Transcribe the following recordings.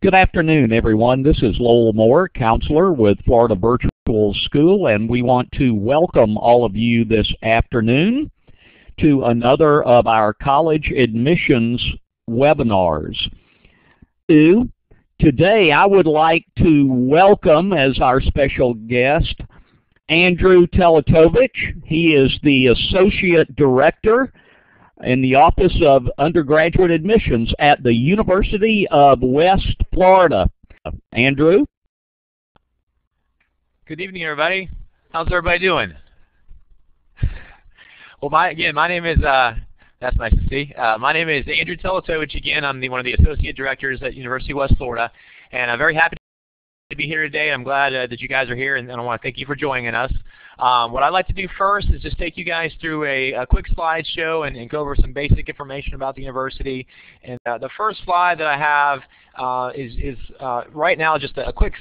Good afternoon, everyone. This is Lowell Moore, counselor with Florida Virtual School, and we want to welcome all of you this afternoon to another of our college admissions webinars. Today, I would like to welcome as our special guest Andrew Teletovich. He is the Associate Director in the Office of Undergraduate Admissions at the University of West Florida. Andrew? Good evening, everybody. How's everybody doing? Well, my name is, that's nice to see. My name is Andrew Teletovich. Again, I'm one of the Associate Directors at University of West Florida, and I'm very happy to be here today. I'm glad that you guys are here, and I want to thank you for joining us. What I'd like to do first is just take you guys through a quick slideshow and go over some basic information about the university. And the first slide that I have is right now just a quick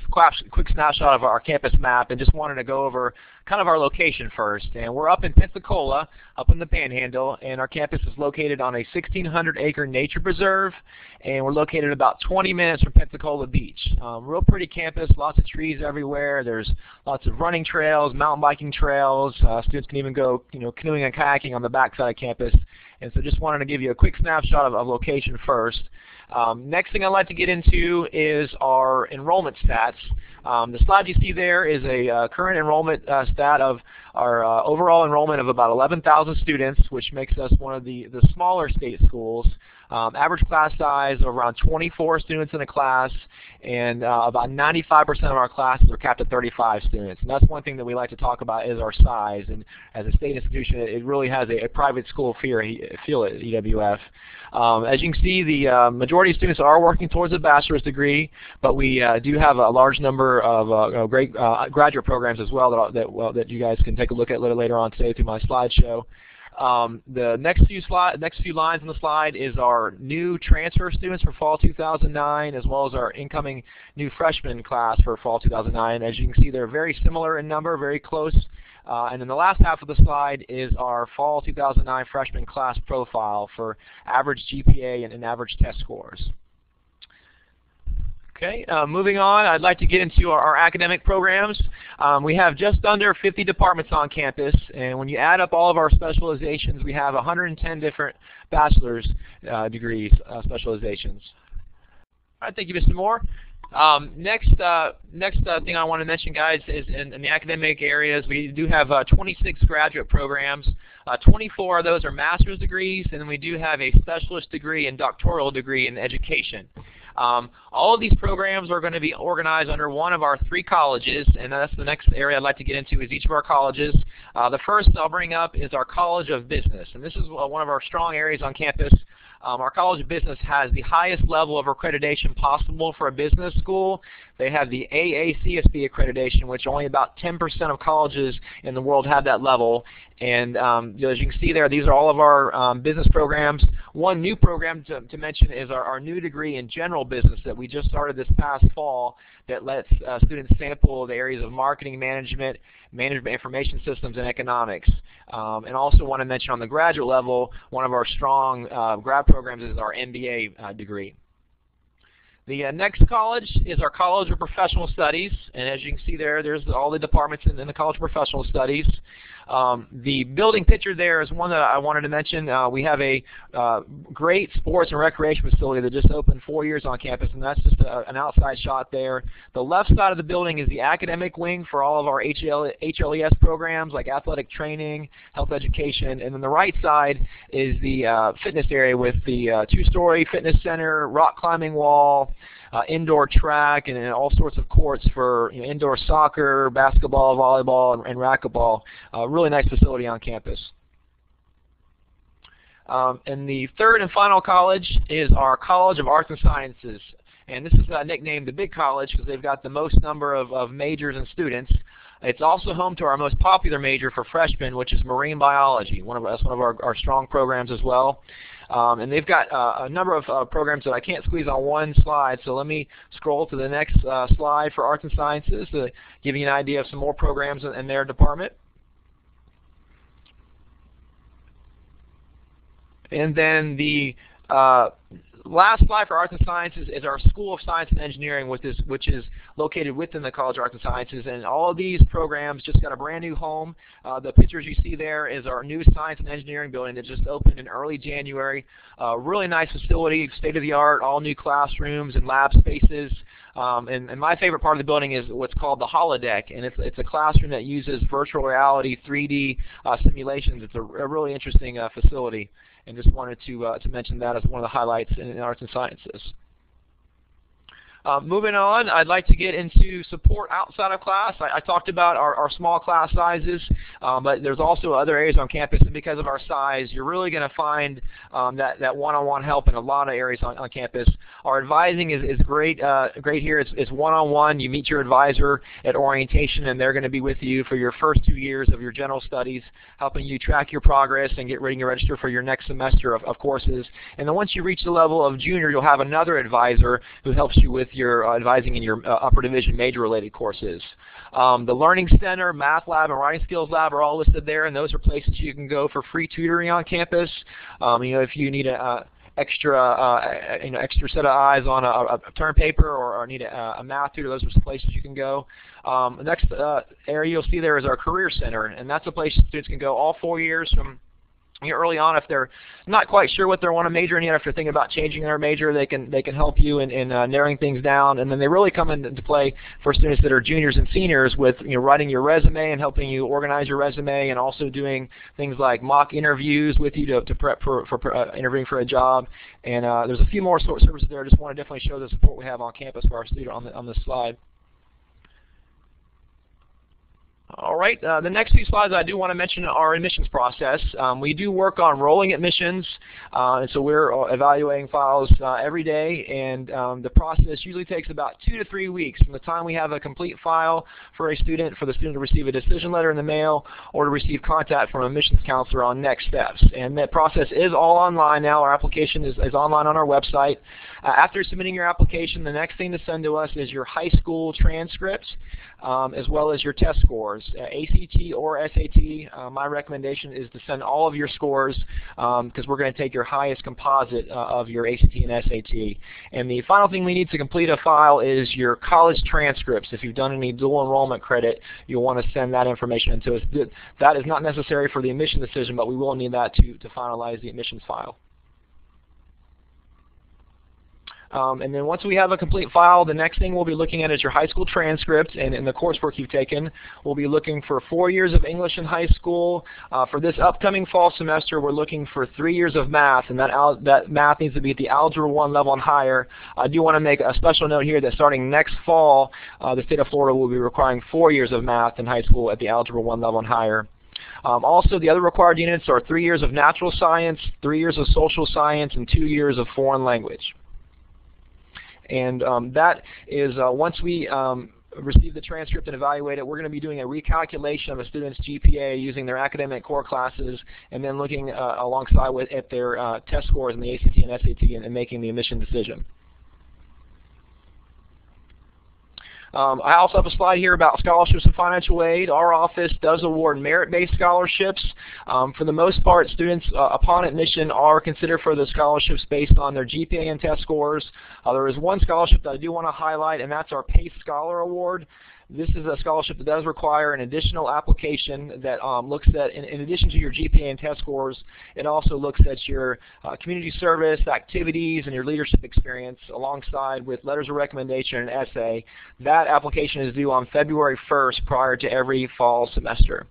snapshot of our campus map, and just wanted to go over kind of our location first. And we're up in Pensacola, up in the Panhandle, and our campus is located on a 1,600-acre nature preserve, and we're located about 20 minutes from Pensacola Beach. Real pretty campus, lots of trees everywhere. There's lots of running trails, mountain biking trails. Students can even go, canoeing and kayaking on the backside of campus. And so just wanted to give you a quick snapshot of location first. Next thing I'd like to get into is our enrollment stats. The slide you see there is a current enrollment stat of our overall enrollment of about 11,000 students, which makes us one of the smaller state schools. Average class size of around 24 students in a class, and about 95% of our classes are capped at 35 students. And that's one thing that we like to talk about is our size. And as a state institution, it really has a private school feel at EWF. As you can see, the majority of students are working towards a bachelor's degree, but we do have a large number of great graduate programs as well that you guys can take a look at later on today through my slideshow. The next few lines on the slide is our new transfer students for fall 2009, as well as our incoming new freshman class for fall 2009. As you can see, they're very similar in number, very close. And then the last half of the slide is our fall 2009 freshman class profile for average GPA and average test scores. Okay, moving on, I'd like to get into our academic programs. We have just under 50 departments on campus, and when you add up all of our specializations, we have 110 different bachelor's degrees specializations. All right, thank you, Mr. Moore. Next thing I want to mention, guys, is in the academic areas, we do have 26 graduate programs. 24 of those are master's degrees, and then we do have a specialist degree and doctoral degree in education. All of these programs are going to be organized under one of our 3 colleges, and that's the next area I'd like to get into is each of our colleges. The first I'll bring up is our College of Business, and this is one of our strong areas on campus. Our College of Business has the highest level of accreditation possible for a business school. They have the AACSB accreditation, which only about 10% of colleges in the world have that level. And as you can see there, these are all of our business programs. One new program to mention is our new degree in general business that we just started this past fall that lets students sample the areas of marketing management, management information systems, and economics. And also want to mention on the graduate level, one of our strong grad programs is our MBA degree. The next college is our College of Professional Studies, and as you can see there's all the departments in the College of Professional Studies. The building picture there is one that I wanted to mention. We have a great sports and recreation facility that just opened 4 years on campus, and that's just an outside shot there. The left side of the building is the academic wing for all of our HLES programs like athletic training, health education, and then the right side is the fitness area with the 2-story fitness center, rock climbing wall, indoor track, and all sorts of courts for indoor soccer, basketball, volleyball, and racquetball. Really nice facility on campus. And the third and final college is our College of Arts and Sciences. And this is nicknamed the Big College because they've got the most number of majors and students. It's also home to our most popular major for freshmen, which is marine biology. That's one of our strong programs as well. And they've got a number of programs that I can't squeeze on one slide, so let me scroll to the next slide for Arts and Sciences to give you an idea of some more programs in their department. And then the Last slide for Arts and Sciences is our School of Science and Engineering, which is located within the College of Arts and Sciences. And all of these programs just got a brand new home. The pictures you see there is our new Science and Engineering building that just opened in early January. Really nice facility, state-of-the-art, all new classrooms and lab spaces. And my favorite part of the building is what's called the holodeck, and it's a classroom that uses virtual reality 3D simulations. It's a really interesting facility, and just wanted to mention that as one of the highlights in Arts and Sciences. Moving on, I'd like to get into support outside of class. I talked about our small class sizes, but there's also other areas on campus, and because of our size, you're really going to find that one-on-one help in a lot of areas on campus. Our advising is great here. It's one-on-one. You meet your advisor at orientation, and they're going to be with you for your first 2 years of your general studies, helping you track your progress and get ready to register for your next semester of courses. And then once you reach the level of junior, you'll have another advisor who helps you with your advising in your upper division major related courses. The Learning Center, Math Lab, and Writing Skills Lab are all listed there, and those are places you can go for free tutoring on campus. If you need a extra set of eyes on a term paper or need a math tutor, those are some places you can go. The next area you'll see there is our Career Center, and that's a place students can go all 4 years from early on. If they're not quite sure what they want to major in yet, if they're thinking about changing their major, they can help you in narrowing things down. And then they really come into play for students that are juniors and seniors with writing your resume and helping you organize your resume, and also doing things like mock interviews with you to prep for interviewing for a job. And there's a few more services there. I just want to definitely show the support we have on campus for our student on this slide. All right, the next few slides I do want to mention our admissions process. We do work on rolling admissions, and so we're evaluating files every day, and the process usually takes about 2 to 3 weeks from the time we have a complete file for the student to receive a decision letter in the mail or to receive contact from an admissions counselor on next steps. And that process is all online now. Our application is online on our website. After submitting your application, the next thing to send to us is your high school transcripts, as well as your test scores, ACT or SAT. My recommendation is to send all of your scores, because we're going to take your highest composite of your ACT and SAT. And the final thing we need to complete a file is your college transcripts. If you've done any dual enrollment credit, you'll want to send that information to us. That is not necessary for the admission decision, but we will need that to finalize the admissions file. And then once we have a complete file, the next thing we'll be looking at is your high school transcript and the coursework you've taken. We'll be looking for 4 years of English in high school. For this upcoming fall semester, we're looking for 3 years of math, and that math needs to be at the Algebra 1 level and higher. I do want to make a special note here that starting next fall, the state of Florida will be requiring 4 years of math in high school at the Algebra 1 level and higher. Also, the other required units are 3 years of natural science, 3 years of social science, and 2 years of foreign language. And that is once we receive the transcript and evaluate it, we're going to be doing a recalculation of a student's GPA using their academic core classes, and then looking alongside at their test scores in the ACT and SAT and making the admission decision. I also have a slide here about scholarships and financial aid. Our office does award merit-based scholarships. For the most part, students upon admission are considered for the scholarships based on their GPA and test scores. There is one scholarship that I do want to highlight, and that's our PACE Scholar Award. This is a scholarship that does require an additional application that looks at, in addition to your GPA and test scores, it also looks at your community service, activities, and your leadership experience alongside with letters of recommendation and essay. That application is due on February 1st prior to every fall semester.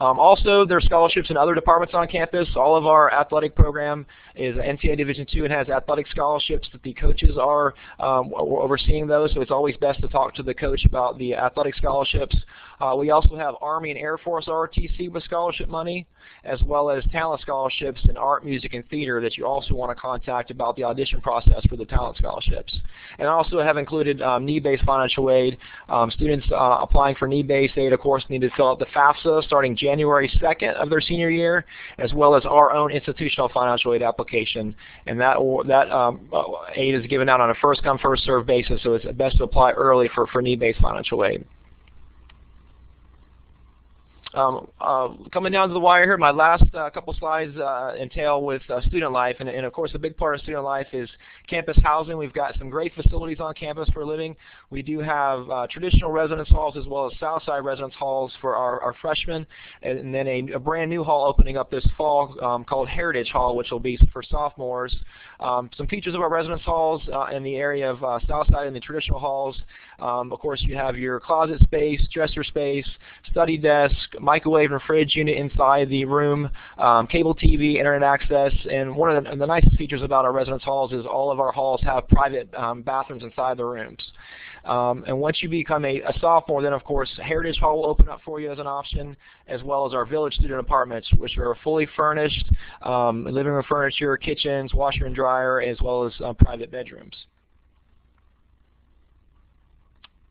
Also, there are scholarships in other departments on campus. All of our athletic program is NCAA Division II and has athletic scholarships that the coaches are overseeing those, so it's always best to talk to the coach about the athletic scholarships. We also have Army and Air Force ROTC with scholarship money, as well as talent scholarships in art, music, and theater that you also want to contact about the audition process for the talent scholarships. And I also have included need-based financial aid. Students applying for need-based aid, of course, need to fill out the FAFSA starting January 2nd of their senior year, as well as our own institutional financial aid application. And that aid is given out on a first-come, first-served basis, so it's best to apply early for need-based financial aid. Coming down to the wire here, my last couple slides entail with student life, and of course a big part of student life is campus housing. We've got some great facilities on campus for living. We do have traditional residence halls as well as Southside residence halls for our freshmen, and then a brand new hall opening up this fall called Heritage Hall, which will be for sophomores. Some features of our residence halls in the area of Southside and the traditional halls. Of course, you have your closet space, dresser space, study desk, microwave and fridge unit inside the room, cable TV, internet access, and one of the nicest features about our residence halls is all of our halls have private bathrooms inside the rooms. And once you become a sophomore, then of course Heritage Hall will open up for you as an option, as well as our Village student apartments, which are fully furnished, living room furniture, kitchens, washer and dryer, as well as private bedrooms.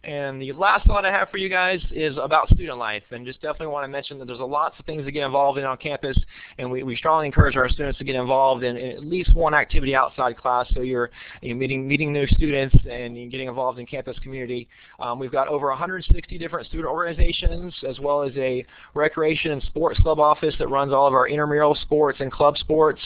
And the last thought I have for you guys is about student life, and just definitely want to mention that there's lots of things to get involved in on campus, and we strongly encourage our students to get involved in at least one activity outside class, so you're meeting new students and you're getting involved in campus community. We've got over 160 different student organizations, as well as a recreation and sports club office that runs all of our intramural sports and club sports.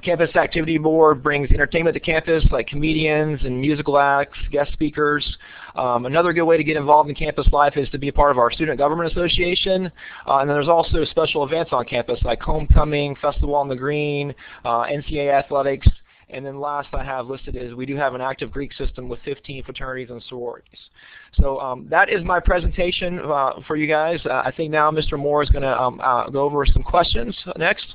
Campus Activity Board brings entertainment to campus, like comedians and musical acts, guest speakers. Another good way to get involved in campus life is to be a part of our Student Government Association. And then there's also special events on campus, like Homecoming, Festival on the Green, NCAA Athletics. And then last I have listed is we do have an active Greek system with 15 fraternities and sororities. So that is my presentation for you guys. I think now Mr. Moore is going to go over some questions next.